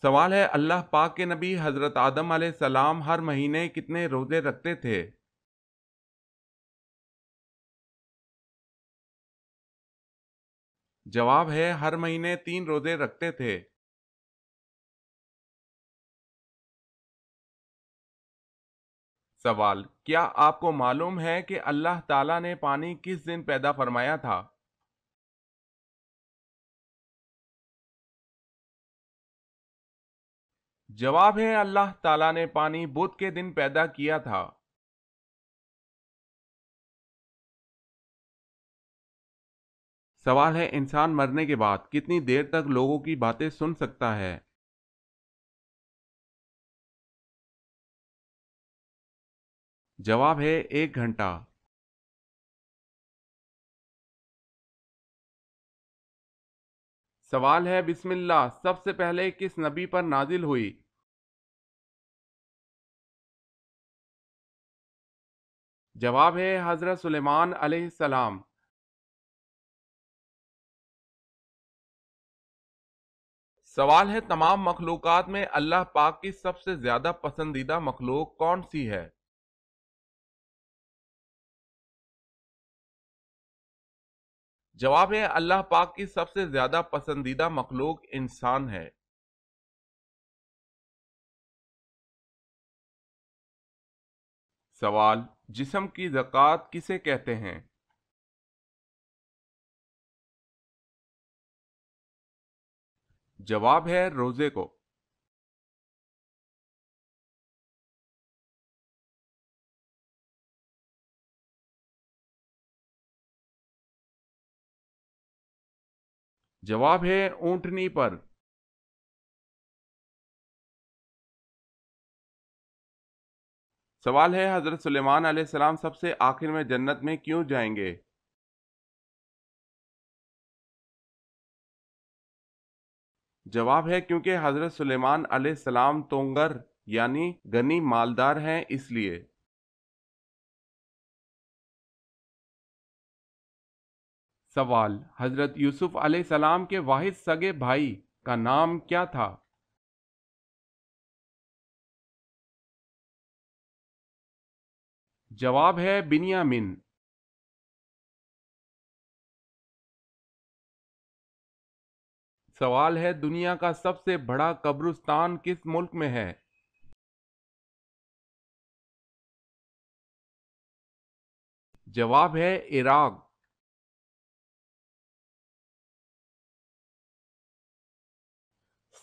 سوال ہے اللہ پاک کے نبی حضرت آدم علیہ السلام ہر مہینے کتنے روزے رکھتے تھے؟ جواب ہے ہر مہینے 3 روزے رکھتے تھے۔ سوال، کیا آپ کو معلوم ہے کہ اللہ تعالیٰ نے پانی کس دن پیدا فرمایا تھا؟ جواب ہے اللہ تعالیٰ نے پانی بدھ کے دن پیدا کیا تھا۔ سوال ہے انسان مرنے کے بعد کتنی دیر تک لوگوں کی باتیں سن سکتا ہے؟ جواب ہے 1 گھنٹہ۔ سوال ہے بسم اللہ سب سے پہلے کس نبی پر نازل ہوئی؟ جواب ہے حضرت سلیمان علیہ السلام۔ سوال ہے تمام مخلوقات میں اللہ پاک کی سب سے زیادہ پسندیدہ مخلوق کون سی ہے؟ جواب ہے اللہ پاک کی سب سے زیادہ پسندیدہ مخلوق انسان ہے۔ سوال، جسم کی زکوٰۃ کسے کہتے ہیں؟ جواب ہے روزے کو۔ جواب ہے اونٹنی پر۔ سوال ہے حضرت سلیمان علیہ السلام سب سے آخر میں جنت میں کیوں جائیں گے؟ جواب ہے کیونکہ حضرت سلیمان علیہ السلام تونگر یعنی غنی مالدار ہیں اس لیے۔ سوال، حضرت یوسف علیہ السلام کے واحد سگے بھائی کا نام کیا تھا؟ جواب ہے بنیامین۔ سوال ہے دنیا کا سب سے بڑا قبرستان کس ملک میں ہے؟ جواب ہے عراق۔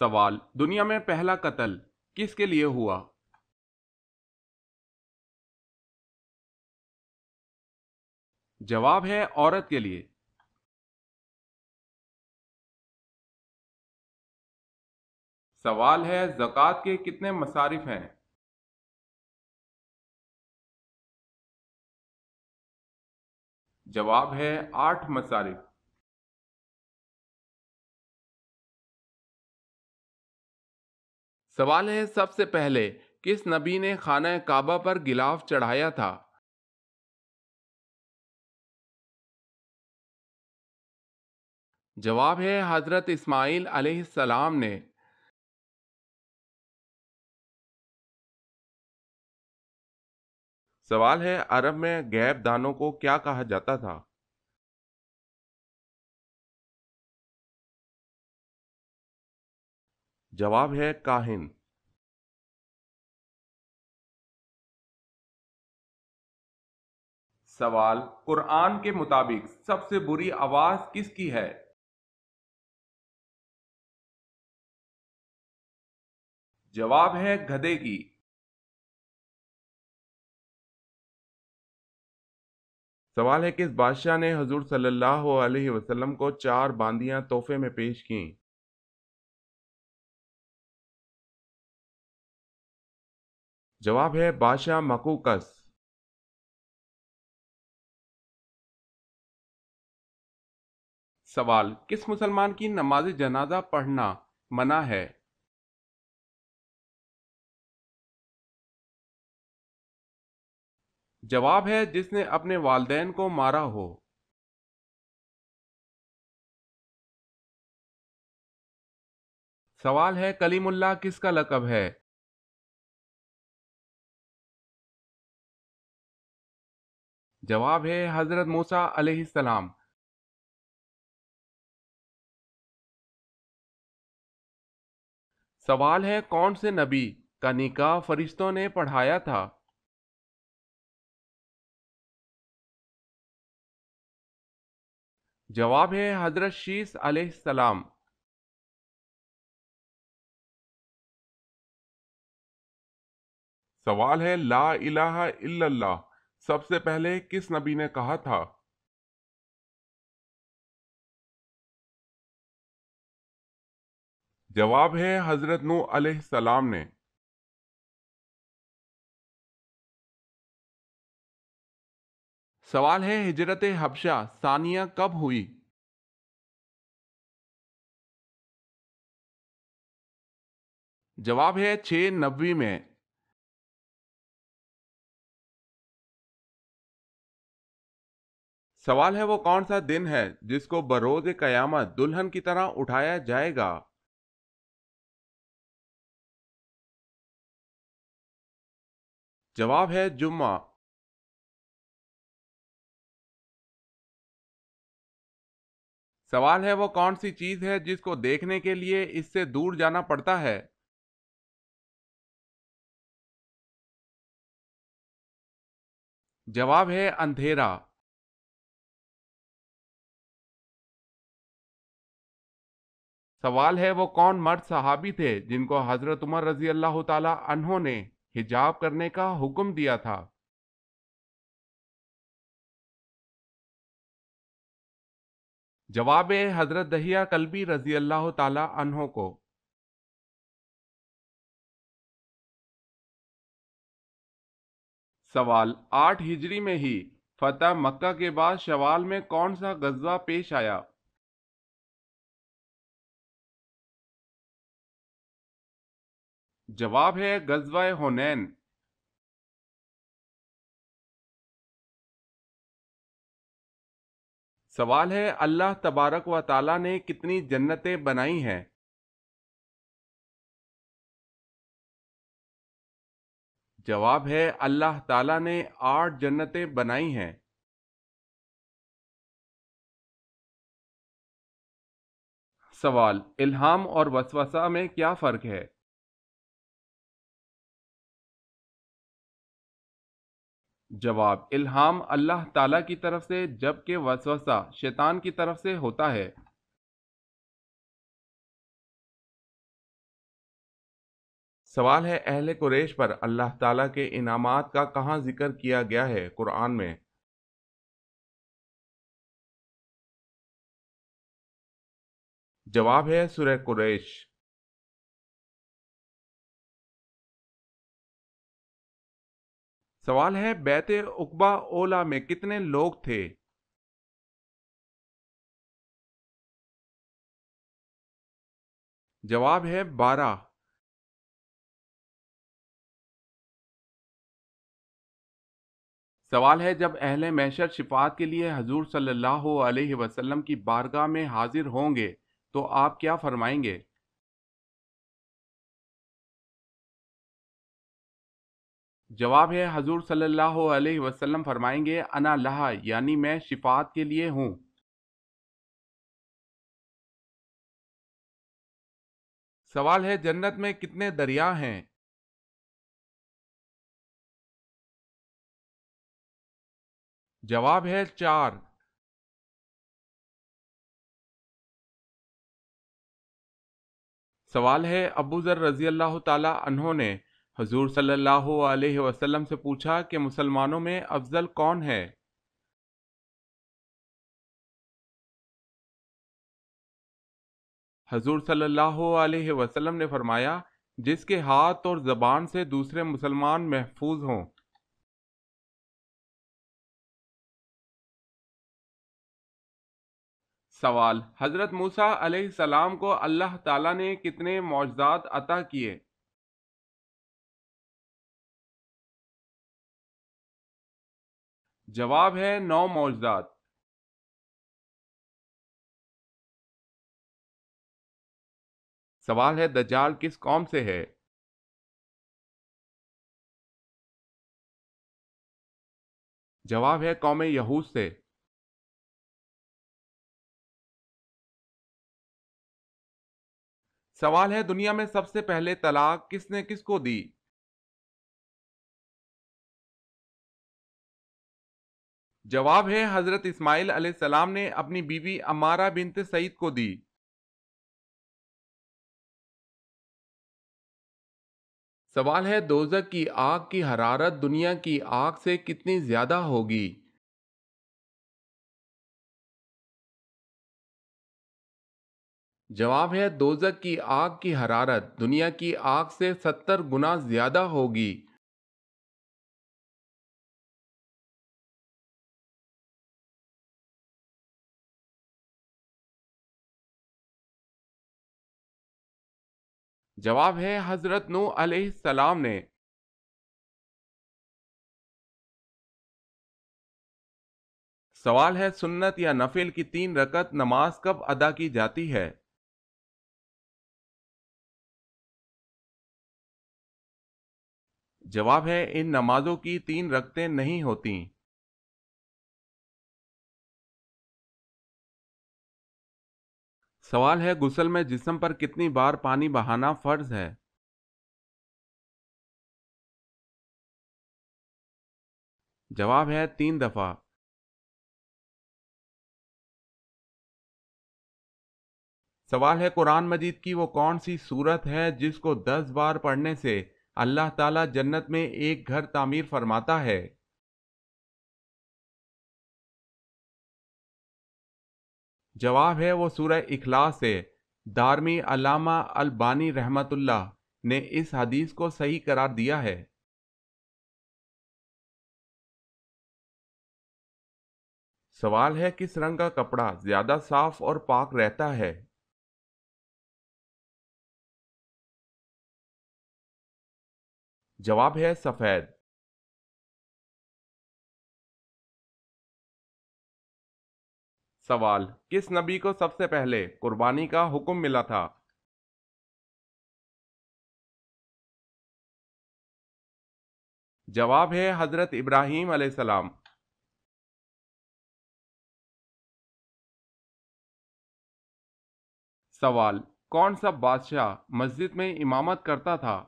سوال، دنیا میں پہلا قتل کس کے لیے ہوا؟ جواب ہے عورت کے لیے۔ سوال ہے زکوٰۃ کے کتنے مصارف ہیں؟ جواب ہے 8 مصارف۔ سوال ہے سب سے پہلے کس نبی نے خانہ کعبہ پر غلاف چڑھایا تھا؟ جواب ہے حضرت اسماعیل علیہ السلام نے۔ سوال ہے عرب میں غیب دانوں کو کیا کہا جاتا تھا؟ جواب ہے کاہن۔ سوال، قرآن کے مطابق سب سے بری آواز کس کی ہے؟ جواب ہے گدھے کی۔ سوال ہے کس بادشاہ نے حضور صلی اللہ علیہ وسلم کو 4 باندیاں تحفے میں پیش کیں؟ جواب ہے بادشاہ مقوقس۔ سوال، کس مسلمان کی نماز جنازہ پڑھنا منع ہے؟ جواب ہے جس نے اپنے والدین کو مارا ہو۔ سوال ہے کلیم اللہ کس کا لقب ہے؟ جواب ہے حضرت موسیٰ علیہ السلام۔ سوال ہے کون سے نبی کا نکاح فرشتوں نے پڑھایا تھا؟ جواب ہے حضرت شیس علیہ السلام۔ سوال ہے لا الہ الا اللہ سب سے پہلے کس نبی نے کہا تھا؟ جواب ہے حضرت نوح علیہ السلام نے۔ سوال ہے ہجرت حبشہ ثانیہ کب ہوئی؟ جواب ہے 690 میں۔ سوال ہے وہ کون سا دن ہے جس کو بروز قیامت دلہن کی طرح اٹھایا جائے گا؟ جواب ہے جمعہ۔ سوال ہے وہ کون سی چیز ہے جس کو دیکھنے کے لیے اس سے دور جانا پڑتا ہے؟ جواب ہے اندھیرا۔ سوال ہے وہ کون مرد صحابی تھے جن کو حضرت عمر رضی اللہ تعالی عنہ نے حجاب کرنے کا حکم دیا تھا؟ جواب ہے حضرت دہیہ کلبی رضی اللہ تعالی عنہ کو۔ سوال 8 ہجری میں ہی فتح مکہ کے بعد شوال میں کون سا غزوہ پیش آیا؟ جواب ہے غزوہ حنین۔ سوال ہے اللہ تبارک و تعالی نے کتنی جنتیں بنائی ہیں؟ جواب ہے اللہ تعالی نے 8 جنتیں بنائی ہیں۔ سوال الہام اور وسوسہ میں کیا فرق ہے؟ جواب الہام اللہ تعالی کی طرف سے جبکہ وسوسہ شیطان کی طرف سے ہوتا ہے۔ سوال ہے اہل قریش پر اللہ تعالیٰ کے انعامات کا کہاں ذکر کیا گیا ہے قرآن میں؟ جواب ہے سورہ قریش۔ سوال ہے بیت عقبہ اولا میں کتنے لوگ تھے؟ جواب ہے 12۔ سوال ہے جب اہل محشر شفاعت کے لیے حضور صلی اللہ علیہ وسلم کی بارگاہ میں حاضر ہوں گے تو آپ کیا فرمائیں گے؟ جواب ہے حضور صلی اللہ علیہ وسلم فرمائیں گے انا لہا یعنی میں شفاعت کے لیے ہوں۔ سوال ہے جنت میں کتنے دریا ہیں؟ جواب ہے 4۔ سوال ہے ابو ذر رضی اللہ تعالی عنہ نے حضور صلی اللہ علیہ وسلم سے پوچھا کہ مسلمانوں میں افضل کون ہے؟ حضور صلی اللہ علیہ وسلم نے فرمایا جس کے ہاتھ اور زبان سے دوسرے مسلمان محفوظ ہوں۔ سوال حضرت موسیٰ علیہ السلام کو اللہ تعالیٰ نے کتنے معجزات عطا کیے؟ جواب ہے 9 معجزات۔ سوال ہے دجال کس قوم سے ہے؟ جواب ہے قوم یہود سے۔ سوال ہے دنیا میں سب سے پہلے طلاق کس نے کس کو دی؟ جواب ہے حضرت اسماعیل علیہ السلام نے اپنی بیوی عمارہ بنت سعید کو دی۔ سوال ہے دوزخ کی آگ کی حرارت دنیا کی آگ سے کتنی زیادہ ہوگی؟ جواب ہے دوزخ کی آگ کی حرارت دنیا کی آگ سے 70 گنا زیادہ ہوگی۔ جواب ہے حضرت نوح علیہ السلام نے۔ سوال ہے سنت یا نفل کی 3 رکعت نماز کب ادا کی جاتی ہے؟ جواب ہے ان نمازوں کی 3 رکعتیں نہیں ہوتیں۔ سوال ہے غسل میں جسم پر کتنی بار پانی بہانا فرض ہے؟ جواب ہے 3 دفعہ۔ سوال ہے قرآن مجید کی وہ کون سی سورت ہے جس کو 10 بار پڑھنے سے اللہ تعالیٰ جنت میں ایک گھر تعمیر فرماتا ہے؟ جواب ہے وہ سورہ اخلاص ہے۔ دارمی علامہ البانی رحمت اللہ نے اس حدیث کو صحیح قرار دیا ہے۔ سوال ہے کس رنگ کا کپڑا زیادہ صاف اور پاک رہتا ہے؟ جواب ہے سفید۔ سوال کس نبی کو سب سے پہلے قربانی کا حکم ملا تھا؟ جواب ہے حضرت ابراہیم علیہ السلام۔ سوال کون سا بادشاہ مسجد میں امامت کرتا تھا؟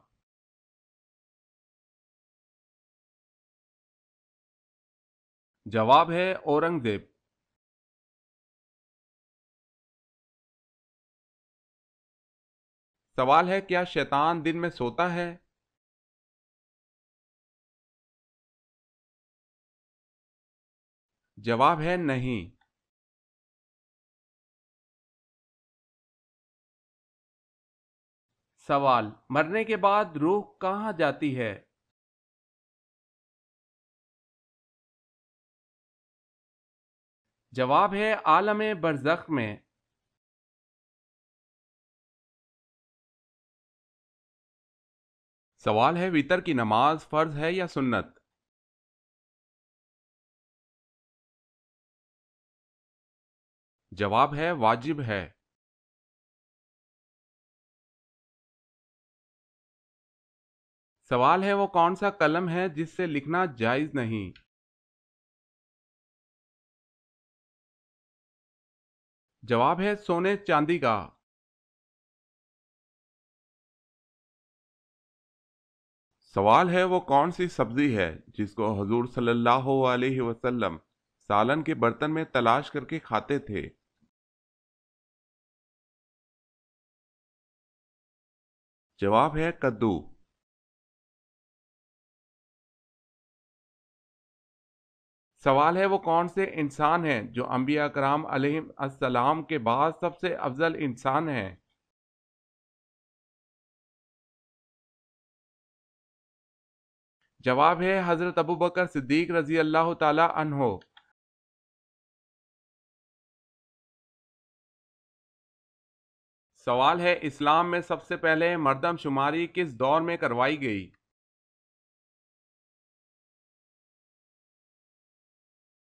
جواب ہے اورنگزیب۔ سوال ہے کیا شیطان دن میں سوتا ہے؟ جواب ہے نہیں۔ سوال مرنے کے بعد روح کہاں جاتی ہے؟ جواب ہے عالم برزخ میں۔ سوال ہے وتر کی نماز فرض ہے یا سنت؟ جواب ہے واجب ہے۔ سوال ہے وہ کون سا قلم ہے جس سے لکھنا جائز نہیں؟ جواب ہے سونے چاندی کا۔ سوال ہے وہ کون سی سبزی ہے جس کو حضور صلی اللہ علیہ وسلم سالن کے برتن میں تلاش کر کے کھاتے تھے؟ جواب ہے کدو۔ سوال ہے وہ کون سے انسان ہیں جو انبیاء کرام علیہ السلام کے بعد سب سے افضل انسان ہیں؟ جواب ہے حضرت ابوبکر صدیق رضی اللہ تعالی عنہ۔ سوال ہے اسلام میں سب سے پہلے مردم شماری کس دور میں کروائی گئی؟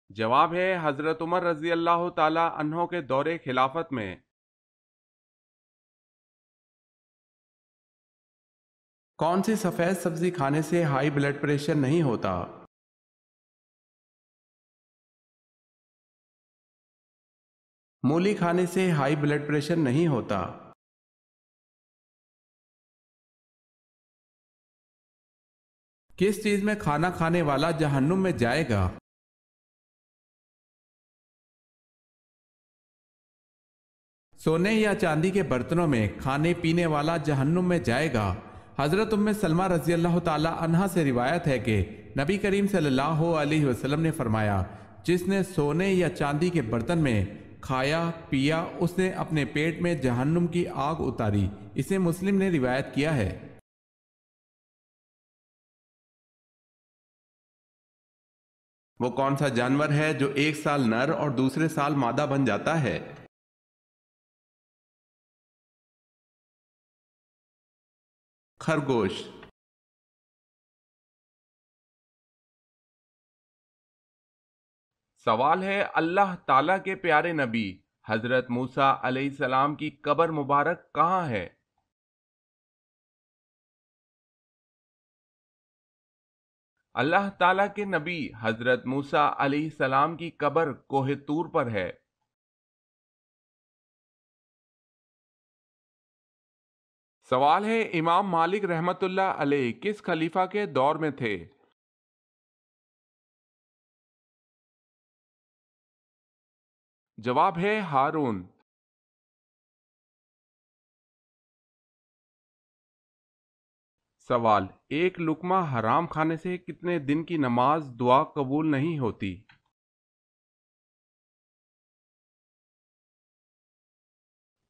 جواب ہے حضرت عمر رضی اللہ تعالی عنہ کے دور خلافت میں۔ کون سی سفید سبزی کھانے سے ہائی بلڈ پریشر نہیں ہوتا؟ مولی کھانے سے ہائی بلڈ پریشر نہیں ہوتا۔ کس چیز میں کھانا کھانے والا جہنم میں جائے گا؟ سونے یا چاندی کے برتنوں میں کھانے پینے والا جہنم میں جائے گا۔ حضرت ام سلمہ رضی اللہ تعالی عنہا سے روایت ہے کہ نبی کریم صلی اللہ علیہ وسلم نے فرمایا، جس نے سونے یا چاندی کے برتن میں کھایا پیا اس نے اپنے پیٹ میں جہنم کی آگ اتاری۔ اسے مسلم نے روایت کیا ہے۔ وہ کون سا جانور ہے جو ایک سال نر اور دوسرے سال مادہ بن جاتا ہے؟ خرگوش۔ سوال ہے، اللہ تعالیٰ کے پیارے نبی حضرت موسیٰ علیہ السلام کی قبر مبارک کہاں ہے؟ اللہ تعالیٰ کے نبی حضرت موسیٰ علیہ السلام کی قبر کوہ طور پر ہے۔ سوال ہے، امام مالک رحمت اللہ علیہ کس خلیفہ کے دور میں تھے؟ جواب ہے ہارون۔ سوال، ایک لقمہ حرام کھانے سے کتنے دن کی نماز دعا قبول نہیں ہوتی؟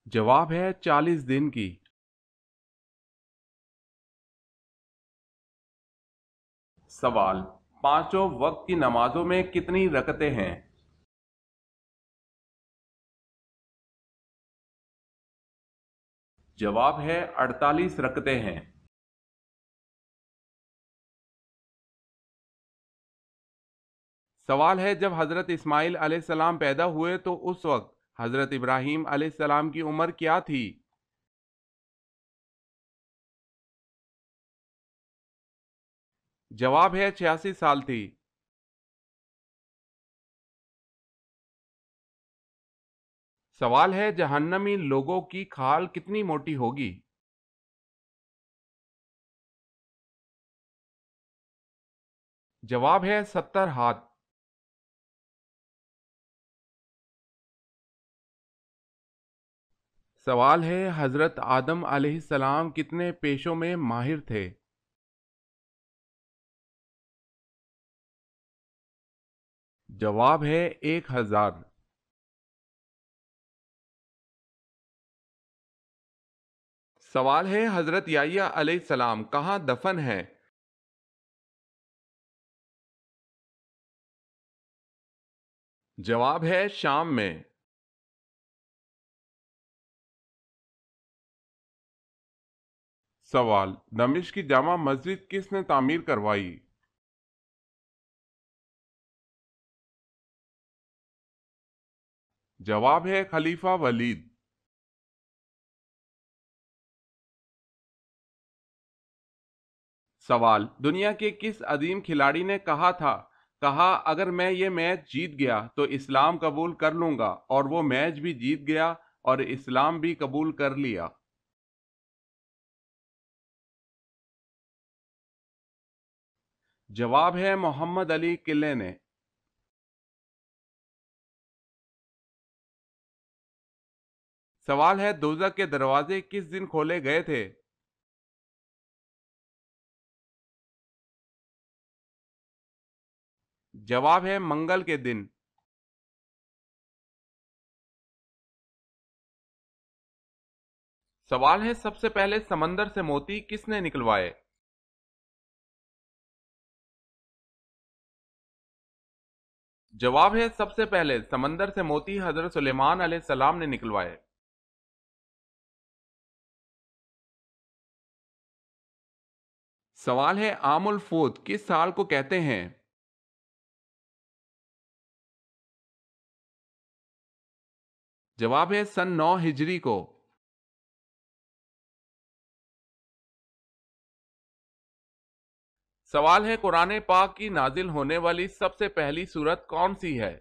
جواب ہے 40 دن کی۔ سوال، پانچوں وقت کی نمازوں میں کتنی رکعتیں ہیں؟ جواب ہے 48 رکعتیں ہیں۔ سوال ہے، جب حضرت اسماعیل علیہ السلام پیدا ہوئے تو اس وقت حضرت ابراہیم علیہ السلام کی عمر کیا تھی؟ جواب ہے 86 سال تھی۔ سوال ہے، جہنمی لوگوں کی کھال کتنی موٹی ہوگی؟ جواب ہے 70 ہاتھ۔ سوال ہے، حضرت آدم علیہ السلام کتنے پیشوں میں ماہر تھے؟ جواب ہے 1000۔ سوال ہے، حضرت یحییٰ علیہ السلام کہاں دفن ہے؟ جواب ہے شام میں۔ سوال، دمشق کی جامع مسجد کس نے تعمیر کروائی؟ جواب ہے خلیفہ ولید۔ سوال، دنیا کے کس عظیم کھلاڑی نے کہا اگر میں یہ میچ جیت گیا تو اسلام قبول کر لوں گا، اور وہ میچ بھی جیت گیا اور اسلام بھی قبول کر لیا؟ جواب ہے محمد علی قلعہ نے۔ سوال ہے، دوزخ کے دروازے کس دن کھولے گئے تھے؟ جواب ہے منگل کے دن۔ سوال ہے، سب سے پہلے سمندر سے موتی کس نے نکلوائے؟ جواب ہے سب سے پہلے سمندر سے موتی حضرت سلیمان علیہ السلام نے نکلوائے۔ سوال ہے، عام الفوت کس سال کو کہتے ہیں؟ جواب ہے سن 9 ہجری کو۔ سوال ہے قرآن پاک کی نازل ہونے والی سب سے پہلی سورت کون سی ہے؟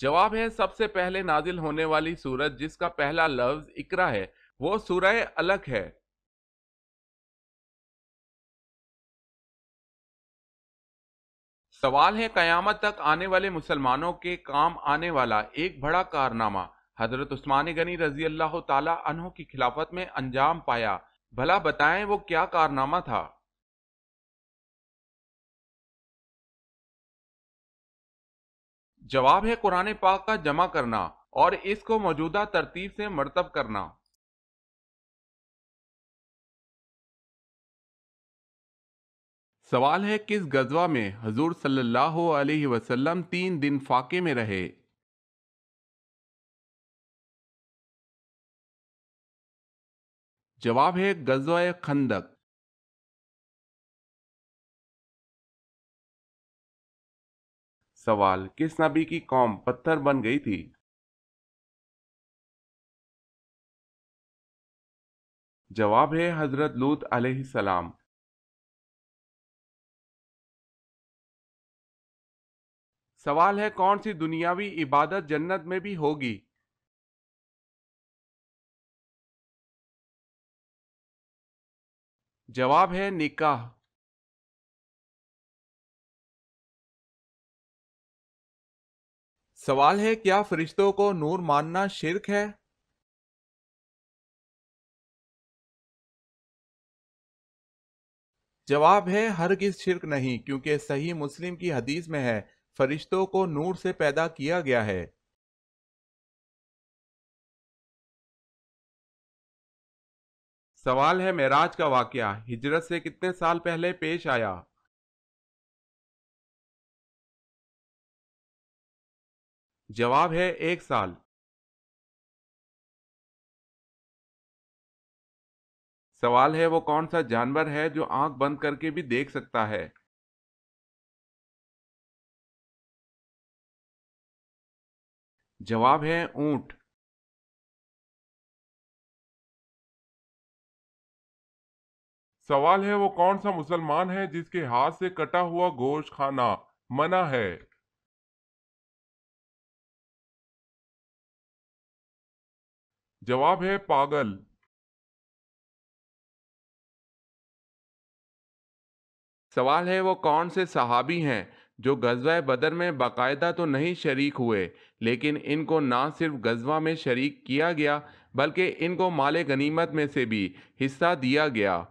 جواب ہے سب سے پہلے نازل ہونے والی سورت جس کا پہلا لفظ اقرا ہے وہ سورہ علق ہے۔ سوال ہے قیامت تک آنے والے مسلمانوں کے کام آنے والا ایک بڑا کارنامہ حضرت عثمان غنی رضی اللہ تعالی عنہ کی خلافت میں انجام پایا، بھلا بتائیں وہ کیا کارنامہ تھا؟ جواب ہے قرآن پاک کا جمع کرنا اور اس کو موجودہ ترتیب سے مرتب کرنا۔ سوال ہے کس غزوہ میں حضور صلی اللہ علیہ وسلم 3 دن فاقے میں رہے؟ جواب ہے غزوہ خندق۔ سوال کس نبی کی قوم پتھر بن گئی تھی؟ جواب ہے حضرت لوط علیہ السلام۔ سوال ہے کون سی دنیاوی عبادت جنت میں بھی ہوگی؟ جواب ہے نکاح۔ سوال ہے کیا فرشتوں کو نور ماننا شرک ہے؟ جواب ہے ہرگز شرک نہیں، کیونکہ صحیح مسلم کی حدیث میں ہے فرشتوں کو نور سے پیدا کیا گیا ہے۔ سوال ہے معراج کا واقعہ ہجرت سے کتنے سال پہلے پیش آیا؟ جواب ہے 1 سال۔ سوال ہے وہ کون سا جانور ہے جو آنکھ بند کر کے بھی دیکھ سکتا ہے؟ جواب ہے اونٹ۔ سوال ہے وہ کون سا مسلمان ہے جس کے ہاتھ سے کٹا ہوا گوشت کھانا منع ہے؟ جواب ہے پاگل۔ سوال ہے وہ کون سے صحابی ہیں جو غزوہ بدر میں باقاعدہ تو نہیں شریک ہوئے لیکن ان کو نہ صرف غزوہ میں شریک کیا گیا بلکہ ان کو مال غنیمت میں سے بھی حصہ دیا گیا؟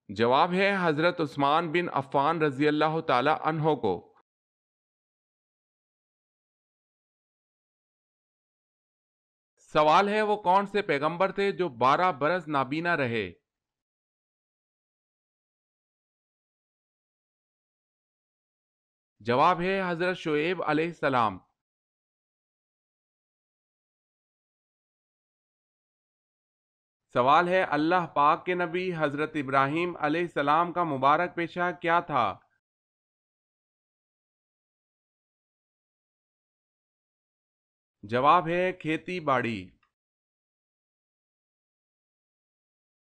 جواب ہے حضرت عثمان بن عفان رضی اللہ تعالی عنہ کو۔ سوال ہے وہ کون سے پیغمبر تھے جو 12 برس نابینا رہے؟ جواب ہے حضرت شعیب علیہ السلام۔ سوال ہے اللہ پاک کے نبی حضرت ابراہیم علیہ السلام کا مبارک پیشہ کیا تھا؟ جواب ہے کھیتی باڑی۔